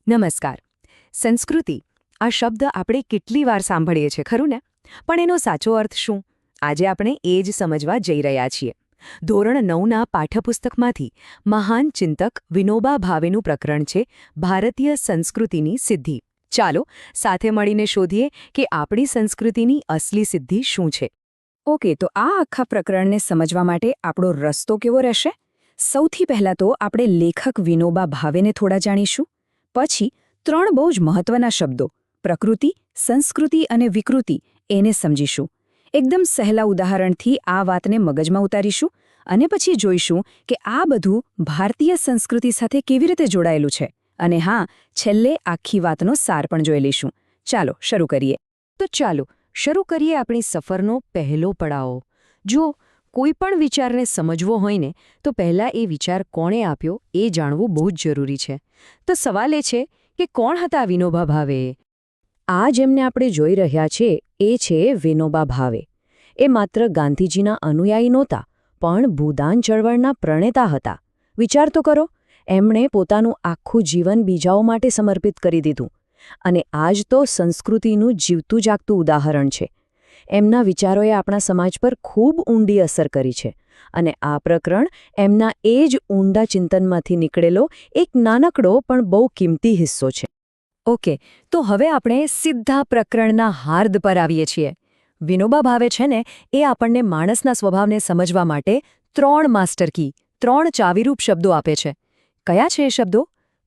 નમસ્કાર. સંસ્કૃતિ આ શબ્દ આપણે કેટલી વાર સાંભળીએ છીએ ખરું ને? પણ એનો સાચો અર્થ શું? આજે આપણે એ જ સમજવા જઈ રહ્યા છીએ. ધોરણ 9ના પાઠ્યપુસ્તકમાંથી મહાન ચિંતક વિનોબા ભાવેનું પ્રકરણ છે ભારતીય સંસ્કૃતિની સિદ્ધિ. ચાલો સાથે મળીને શોધીએ કે આપણી સંસ્કૃતિની અસલી સિદ્ધિ શું છે. ઓકે, તો આ આખા પ્રકરણને સમજવા માટે આપણો રસ્તો કેવો રહેશે? સૌથી પહેલાં તો આપણે લેખક વિનોબા ભાવેને થોડા જાણીશું. પછી 3 બહુ જ મહત્વના શબ્દો પ્રકૃતિ, સંસ્કૃતિ અને વિકૃતિ એને સમજીશું. એકદમ સહેલા ઉદાહરણથી આ વાતને મગજમાં ઉતારીશું અને પછી જોઈશું કે આ બધું ભારતીય સંસ્કૃતિ સાથે કેવી રીતે જોડાયેલું છે. અને હા, છેલ્લે આખી વાતનો સાર પણ જોઈ લઈશું. ચાલો શરૂ કરીએ. તો ચાલો શરૂ કરીએ આપણી સફરનો પહેલો પડાવ. જો કોઈ પણ વિચારને સમજવો હોય ને તો પહેલાં એ વિચાર કોણે આપ્યો એ જાણવું બહુ જ જરૂરી છે. તો સવાલ એ છે કે કોણ હતા વિનોબા ભાવે? આ જેમને આપણે જોઈ રહ્યા છે એ છે વિનોબા ભાવે. એ માત્ર ગાંધીજીના અનુયાયી નહોતા, પણ ભૂદાન ચળવળના પ્રણેતા હતા. વિચાર તો કરો, એમણે પોતાનું આખું જીવન બીજાઓ માટે સમર્પિત કરી દીધું. અને આ જ તો સંસ્કૃતિનું જીવતું જાગતું ઉદાહરણ છે. એમના વિચારોએ આપણા સમાજ પર ખૂબ ઊંડી અસર કરી છે. અને આ પ્રકરણ એમના એ જ ઊંડા ચિંતનમાંથી નીકળેલો એક નાનકડો પણ બહુ કિંમતી હિસ્સો છે. ઓકે, તો હવે આપણે સીધા પ્રકરણના હાર્દ પર આવીએ છીએ. વિનોબા ભાવે છે ને એ આપણને માણસના સ્વભાવને સમજવા માટે 3 માસ્ટર કી, 3 ચાવીરૂપ શબ્દો આપે છે. કયા છે એ શબ્દો?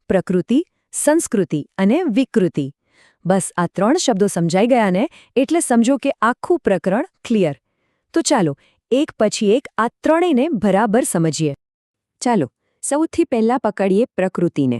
પ્રકૃતિ, સંસ્કૃતિ અને વિકૃતિ. બસ આ 3 શબ્દો સમજાઈ ગયા ને એટલે સમજો કે આખું પ્રકરણ ક્લિયર. તો ચાલો એક પછી એક આ ત્રણેયને બરાબર સમજીએ. ચાલો સૌથી પહેલાં પકડીએ પ્રકૃતિને.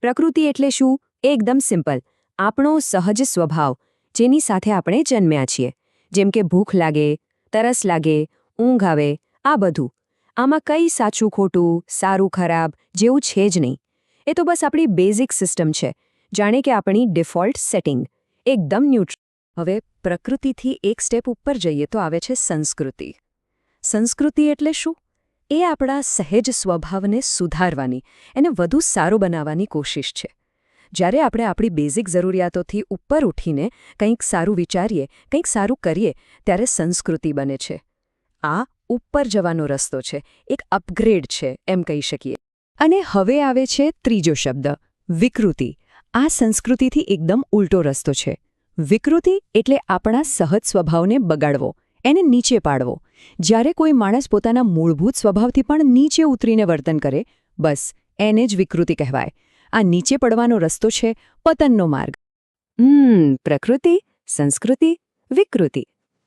પ્રકૃતિ એટલે શું? એકદમ સિમ્પલ. આપણો સહજ સ્વભાવ, જેની સાથે આપણે જન્મ્યા છીએ. જેમ કે ભૂખ લાગે, તરસ લાગે, ઊંઘ આવે, આ બધું. આમાં કંઈ સાચું ખોટું, સારું ખરાબ જેવું છે જ નહીં. એ તો બસ આપણી બેઝિક સિસ્ટમ છે. જાણે કે આપણી ડિફોલ્ટ સેટિંગ. એકદમ ન્યુટ્રલ. હવે પ્રકૃતિથી એક સ્ટેપ ઉપર જઈએ તો આવે છે સંસ્કૃતિ. સંસ્કૃતિ એટલે શું? એ આપણા સહેજ સ્વભાવને સુધારવાની, એને વધુ સારું બનાવવાની કોશિશ છે. જ્યારે આપણે આપણી બેઝિક જરૂરિયાતોથી ઉપર ઉઠીને કંઈક સારું વિચારીએ, કંઈક સારું કરીએ, ત્યારે સંસ્કૃતિ બને છે. આ ઉપર જવાનો રસ્તો છે, એક અપગ્રેડ છે એમ કહી શકીએ. અને હવે આવે છે ત્રીજો શબ્દ, વિકૃતિ. આ સંસ્કૃતિથી એકદમ ઉલટો રસ્તો છે. વિકૃતિ એટલે આપણા સહજ સ્વભાવને બગાડવો, એને નીચે પાડવો. જ્યારે કોઈ માણસ પોતાના મૂળભૂત સ્વભાવથી પણ નીચે ઉતરીને વર્તન કરે, બસ એને જ વિકૃતિ કહેવાય. આ નીચે પડવાનો રસ્તો છે પતનનો માર્ગ. પ્રકૃતિ, સંસ્કૃતિ, વિકૃતિ.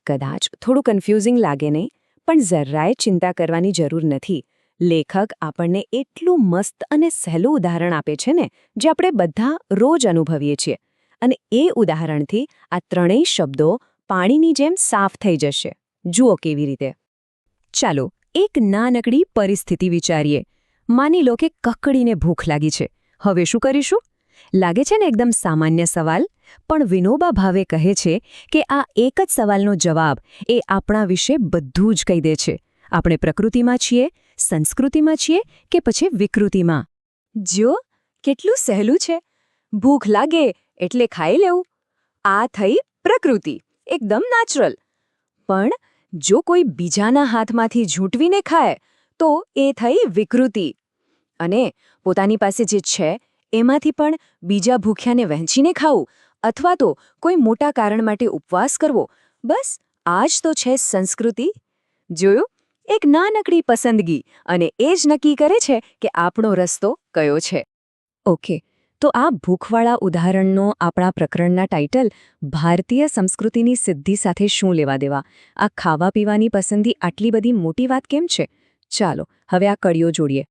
કદાચ થોડું કન્ફ્યુઝિંગ લાગે નહીં, પણ જરાય ચિંતા કરવાની જરૂર નથી. લેખક આપણને એટલું મસ્ત અને સહેલું ઉદાહરણ આપે છે ને, જે આપણે બધા રોજ અનુભવીએ છીએ. અને એ ઉદાહરણથી આ ત્રણેય શબ્દો પાણીની જેમ સાફ થઈ જશે. જુઓ કેવી રીતે. ચાલો એક નાનકડી પરિસ્થિતિ વિચારીએ. માની લો કે કકડીને ભૂખ લાગી છે. હવે શું કરીશું? લાગે છે ને એકદમ સામાન્ય સવાલ, પણ વિનોબા ભાવે કહે છે કે આ એક જ સવાલનો જવાબ એ આપણા વિશે બધું જ કહી દે છે. આપણે પ્રકૃતિમાં છીએ, સંસ્કૃતિમાં છીએ કે પછી વિકૃતિમાં. જો કેટલું સહેલું છે. ભૂખ લાગે એટલે ખાઈ લેવું. આ થઈ પ્રકૃતિ, એકદમ નેચરલ. પણ જો કોઈ બીજાના હાથમાંથી ઝૂંટવીને ખાય તો એ થઈ વિકૃતિ. અને પોતાની પાસે જે છે એમાંથી પણ બીજા ભૂખ્યાને વહેંચીને ખાવું, અથવા તો કોઈ મોટા કારણ માટે ઉપવાસ કરવો, બસ આ જ તો છે સંસ્કૃતિ. જોયું? એક નાનકડી પસંદગી, અને એ જ નક્કી કરે છે કે આપણો રસ્તો કયો છે. ઓકે, તો આ ભૂખવાળા ઉદાહરણનો આપણા પ્રકરણના ટાઇટલ ભારતીય સંસ્કૃતિની સિદ્ધિ સાથે શું લેવા દેવા? આ ખાવા પીવાની પસંદગી આટલી બધી મોટી વાત કેમ છે? ચાલો હવે આ કડીઓ જોડીએ.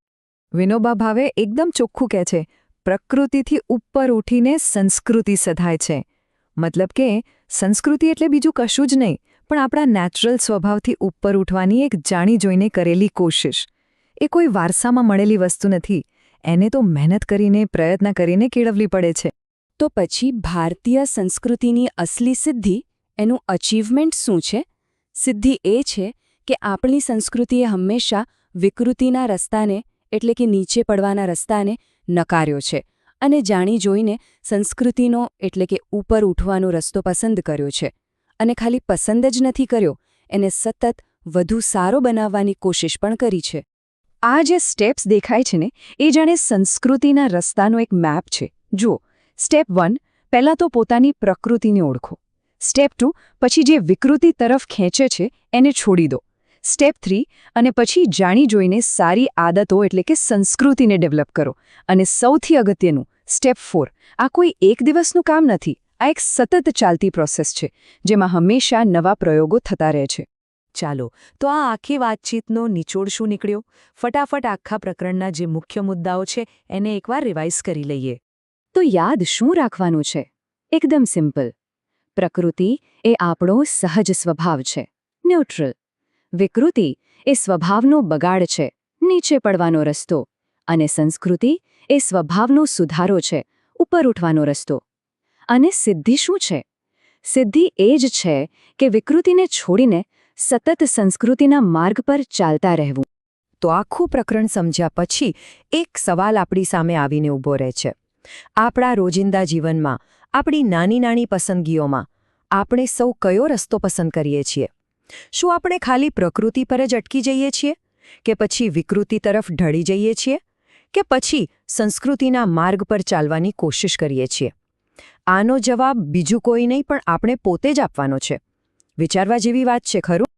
વિનોબા ભાવે એકદમ ચોખ્ખું કહે છે, પ્રકૃતિથી ઉપર ઉઠીને સંસ્કૃતિ સધાય છે. મતલબ કે સંસ્કૃતિ એટલે બીજું કશું જ નહીં, પણ આપણા નેચરલ સ્વભાવથી ઉપર ઉઠવાની એક જાણી જોઈને કરેલી કોશિશ. એ કોઈ વારસામાં મળેલી વસ્તુ નથી. એને તો મહેનત કરીને, પ્રયત્ન કરીને કેળવવી પડે છે. તો પછી ભારતીય સંસ્કૃતિની અસલી સિદ્ધિ, એનું અચીવમેન્ટ શું છે? સિદ્ધિ એ છે કે આપણી સંસ્કૃતિએ હંમેશા વિકૃતિના રસ્તાને, એટલે કે નીચે પડવાના રસ્તાને નકાર્યો છે અને જાણી જોઈને સંસ્કૃતિનો એટલે કે ઉપર ઉઠવાનો રસ્તો પસંદ કર્યો છે અને ખાલી પસંદ જ નથી કર્યો, એને સતત વધુ સારો બનાવવાની કોશિશ પણ કરી છે. આ જે સ્ટેપ્સ દેખાય છે ને, એ જાણે સંસ્કૃતિના રસ્તાનો એક મેપ છે. જુઓ, સ્ટેપ 1 પહેલાં તો પોતાની પ્રકૃતિને ઓળખો. સ્ટેપ 2 પછી જે વિકૃતિ તરફ ખેંચે છે એને છોડી દો. સ્ટેપ 3 અને પછી જાણી જોઈને સારી આદતો એટલે કે સંસ્કૃતિને ડેવલપ કરો. અને સૌથી અગત્યનું સ્ટેપ 4, આ કોઈ એક દિવસનું કામ નથી, આ એક સતત ચાલતી પ્રોસેસ છે, જેમાં હંમેશા નવા પ્રયોગો થતા રહે છે. ચાલો, તો આ આખી વાતચીતનો નિચોડ શું નીકળ્યો? ફટાફટ આખા પ્રકરણના જે મુખ્ય મુદ્દાઓ છે એને એકવાર રિવાઇઝ કરી લઈએ. તો યાદ શું રાખવાનું છે? એકદમ સિમ્પલ. પ્રકૃતિ એ આપણો સહજ સ્વભાવ છે, ન્યુટ્રલ. વિકૃતિ એ સ્વભાવનો બગાડ છે, નીચે પડવાનો રસ્તો. અને સંસ્કૃતિ એ સ્વભાવનો સુધારો છે, ઉપર ઉઠવાનો રસ્તો. અને સિદ્ધિ શું છે? સિદ્ધિ એ જ છે કે વિકૃતિને છોડીને સતત સંસ્કૃતિના માર્ગ પર ચાલતા રહેવું. તો આખું પ્રકરણ સમજ્યા પછી એક સવાલ આપણી સામે આવીને ઊભો રહે છે. આપણા રોજિંદા જીવનમાં, આપણી નાની નાની પસંદગીઓમાં આપણે સૌ કયો રસ્તો પસંદ કરીએ છીએ? શું આપણે ખાલી પ્રકૃતિ પર જ અટકી જઈએ છીએ? કે પછી વિકૃતિ તરફ ઢળી જઈએ છીએ? કે પછી સંસ્કૃતિના માર્ગ પર ચાલવાની કોશિશ કરીએ છીએ? આનો જવાબ બીજું કોઈ નહીં પણ આપણે પોતે જ આપવાનો છે. વિચારવા જેવી વાત છે, ખરું?